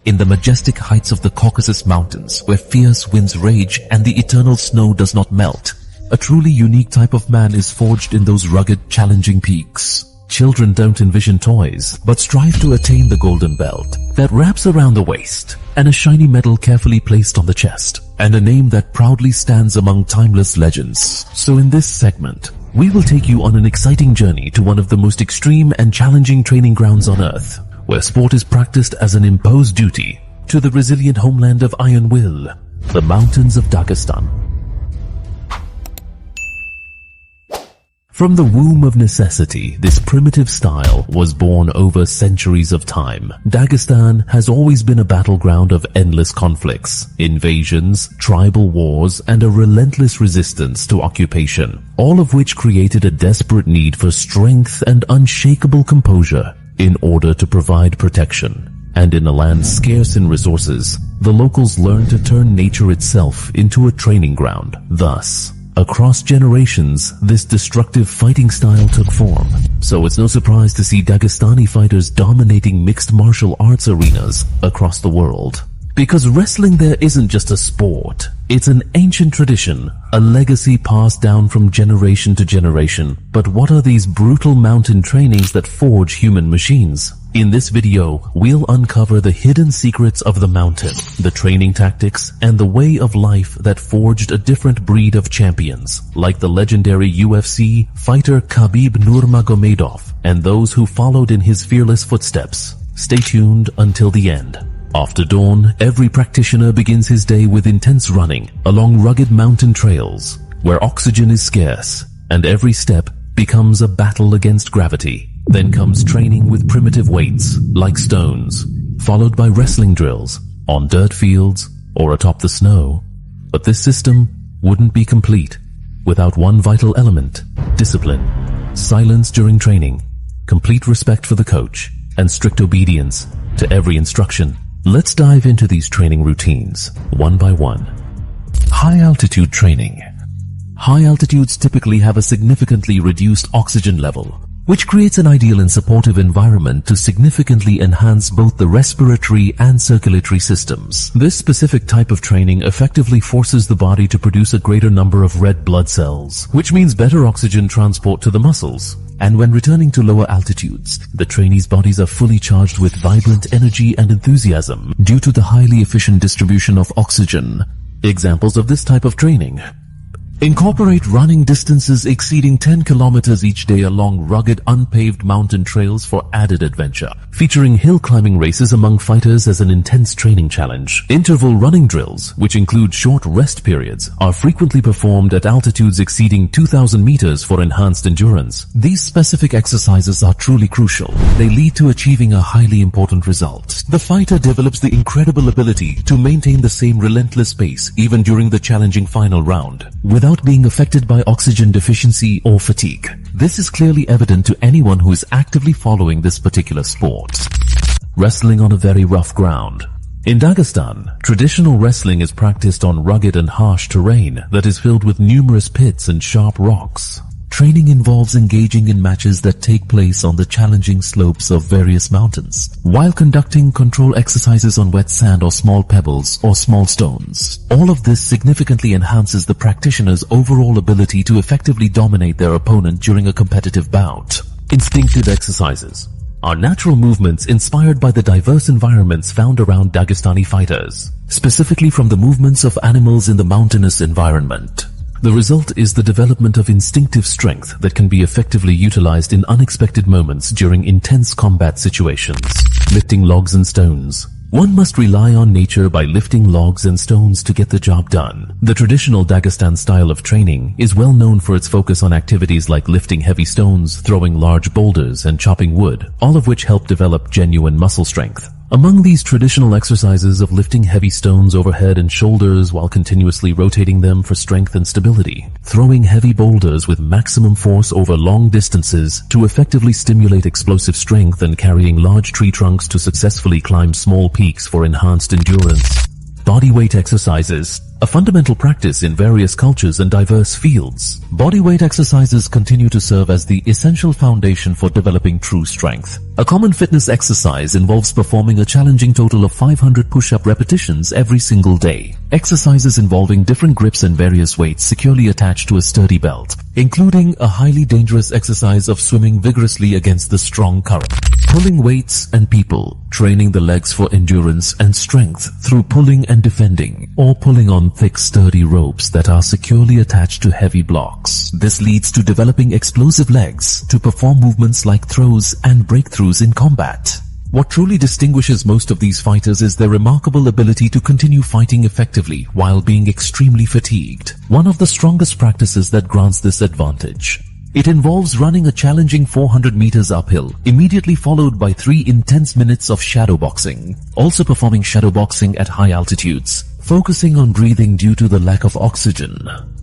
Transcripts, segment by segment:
in the majestic heights of the Caucasus Mountains, where fierce winds rage and the eternal snow does not melt. A truly unique type of man is forged in those rugged, challenging peaks. Children don't envision toys, but strive to attain the golden belt that wraps around the waist, and a shiny medal carefully placed on the chest, and a name that proudly stands among timeless legends. So in this segment, we will take you on an exciting journey to one of the most extreme and challenging training grounds on earth, where sport is practiced as an imposed duty to the resilient homeland of iron will, the mountains of Dagestan. From the womb of necessity, this primitive style was born over centuries of time. Dagestan has always been a battleground of endless conflicts, invasions, tribal wars, and a relentless resistance to occupation, all of which created a desperate need for strength and unshakable composure in order to provide protection. And in a land scarce in resources, the locals learned to turn nature itself into a training ground. Thus, across generations, this destructive fighting style took form. So it's no surprise to see Dagestani fighters dominating mixed martial arts arenas across the world. Because wrestling there isn't just a sport, it's an ancient tradition, a legacy passed down from generation to generation. But what are these brutal mountain trainings that forge human machines? In this video, we'll uncover the hidden secrets of the mountain, the training tactics, and the way of life that forged a different breed of champions, like the legendary UFC fighter Khabib Nurmagomedov, and those who followed in his fearless footsteps. Stay tuned until the end. After dawn, every practitioner begins his day with intense running along rugged mountain trails, where oxygen is scarce, and every step becomes a battle against gravity. Then comes training with primitive weights, like stones, followed by wrestling drills on dirt fields or atop the snow. But this system wouldn't be complete without one vital element: discipline, silence during training, complete respect for the coach, and strict obedience to every instruction. Let's dive into these training routines, one by one. High-altitude training. High altitudes typically have a significantly reduced oxygen level, which creates an ideal and supportive environment to significantly enhance both the respiratory and circulatory systems. This specific type of training effectively forces the body to produce a greater number of red blood cells, which means better oxygen transport to the muscles. And when returning to lower altitudes, the trainees' bodies are fully charged with vibrant energy and enthusiasm due to the highly efficient distribution of oxygen. Examples of this type of training: incorporate running distances exceeding 10 kilometers each day along rugged, unpaved mountain trails for added adventure, featuring hill climbing races among fighters as an intense training challenge. Interval running drills, which include short rest periods, are frequently performed at altitudes exceeding 2,000 meters for enhanced endurance. These specific exercises are truly crucial. They lead to achieving a highly important result. The fighter develops the incredible ability to maintain the same relentless pace even during the challenging final round, without being affected by oxygen deficiency or fatigue. This is clearly evident to anyone who is actively following this particular sport. Wrestling on a very rough ground. In Dagestan, traditional wrestling is practiced on rugged and harsh terrain that is filled with numerous pits and sharp rocks. Training involves engaging in matches that take place on the challenging slopes of various mountains, while conducting control exercises on wet sand or small pebbles or small stones. All of this significantly enhances the practitioner's overall ability to effectively dominate their opponent during a competitive bout. Instinctive exercises are natural movements inspired by the diverse environments found around Dagestani fighters, specifically from the movements of animals in the mountainous environment. The result is the development of instinctive strength that can be effectively utilized in unexpected moments during intense combat situations. Lifting logs and stones. One must rely on nature by lifting logs and stones to get the job done. The traditional Dagestan style of training is well known for its focus on activities like lifting heavy stones, throwing large boulders, and chopping wood, all of which help develop genuine muscle strength. Among these traditional exercises of lifting heavy stones overhead and shoulders while continuously rotating them for strength and stability, throwing heavy boulders with maximum force over long distances to effectively stimulate explosive strength, and carrying large tree trunks to successfully climb small peaks for enhanced endurance. Bodyweight exercises, a fundamental practice in various cultures and diverse fields. Bodyweight exercises continue to serve as the essential foundation for developing true strength. A common fitness exercise involves performing a challenging total of 500 push-up repetitions every single day. Exercises involving different grips and various weights securely attached to a sturdy belt, including a highly dangerous exercise of swimming vigorously against the strong current. Pulling weights and people, training the legs for endurance and strength through pulling and defending, or pulling on thick sturdy ropes that are securely attached to heavy blocks. This leads to developing explosive legs to perform movements like throws and breakthroughs in combat. What truly distinguishes most of these fighters is their remarkable ability to continue fighting effectively while being extremely fatigued. One of the strongest practices that grants this advantage. It involves running a challenging 400 meters uphill, immediately followed by 3 intense minutes of shadow boxing. Also performing shadow boxing at high altitudes, focusing on breathing due to the lack of oxygen,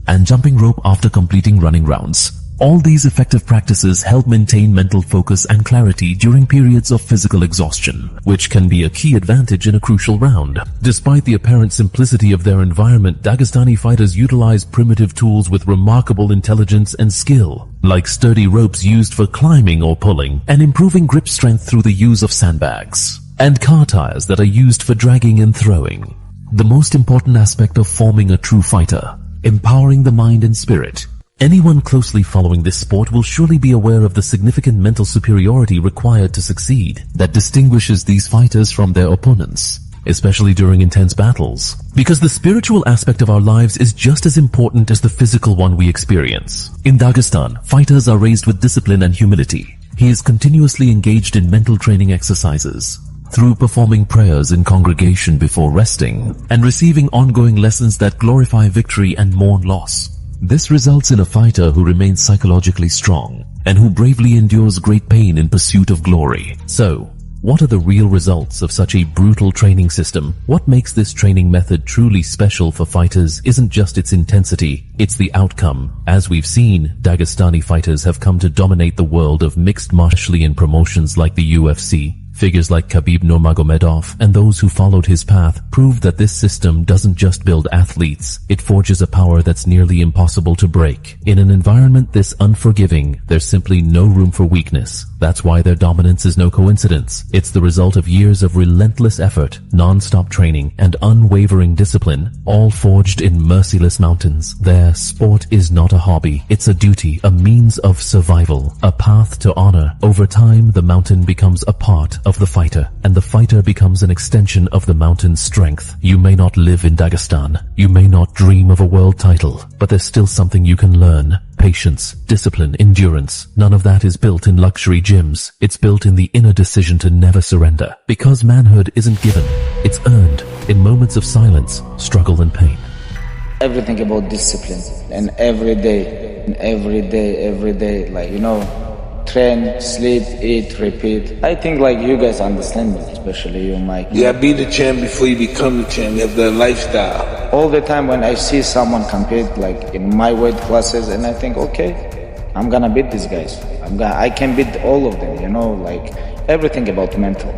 and jumping rope after completing running rounds. All these effective practices help maintain mental focus and clarity during periods of physical exhaustion, which can be a key advantage in a crucial round. Despite the apparent simplicity of their environment, Dagestani fighters utilize primitive tools with remarkable intelligence and skill, like sturdy ropes used for climbing or pulling, and improving grip strength through the use of sandbags, and car tires that are used for dragging and throwing. The most important aspect of forming a true fighter: empowering the mind and spirit. Anyone closely following this sport will surely be aware of the significant mental superiority required to succeed that distinguishes these fighters from their opponents, especially during intense battles. Because the spiritual aspect of our lives is just as important as the physical one we experience. In Dagestan, fighters are raised with discipline and humility. He is continuously engaged in mental training exercises, through performing prayers in congregation before resting, and receiving ongoing lessons that glorify victory and mourn loss. This results in a fighter who remains psychologically strong and who bravely endures great pain in pursuit of glory. So, what are the real results of such a brutal training system? What makes this training method truly special for fighters isn't just its intensity, it's the outcome. As we've seen, Dagestani fighters have come to dominate the world of mixed martial arts in promotions like the UFC. Figures like Khabib Nurmagomedov and those who followed his path prove that this system doesn't just build athletes, it forges a power that's nearly impossible to break. In an environment this unforgiving, there's simply no room for weakness. That's why their dominance is no coincidence. It's the result of years of relentless effort, non-stop training, and unwavering discipline, all forged in merciless mountains. Their sport is not a hobby, it's a duty, a means of survival, a path to honor. Over time, the mountain becomes a part of the fighter, and the fighter becomes an extension of the mountain's strength. You may not live in Dagestan, you may not dream of a world title, but there's still something you can learn. Patience, discipline, endurance. None of that is built in luxury gyms. It's built in the inner decision to never surrender. Because manhood isn't given, it's earned in moments of silence, struggle and pain. Everything about discipline, and every day, like, you know, train, sleep, eat, repeat. I think like you guys understand me, especially you, Mike. Yeah, be the champ before you become the champ. You have the lifestyle. All the time when I see someone compete like in my weight classes, and I think, okay, I'm gonna beat these guys. I can beat all of them, you know, like everything about mental.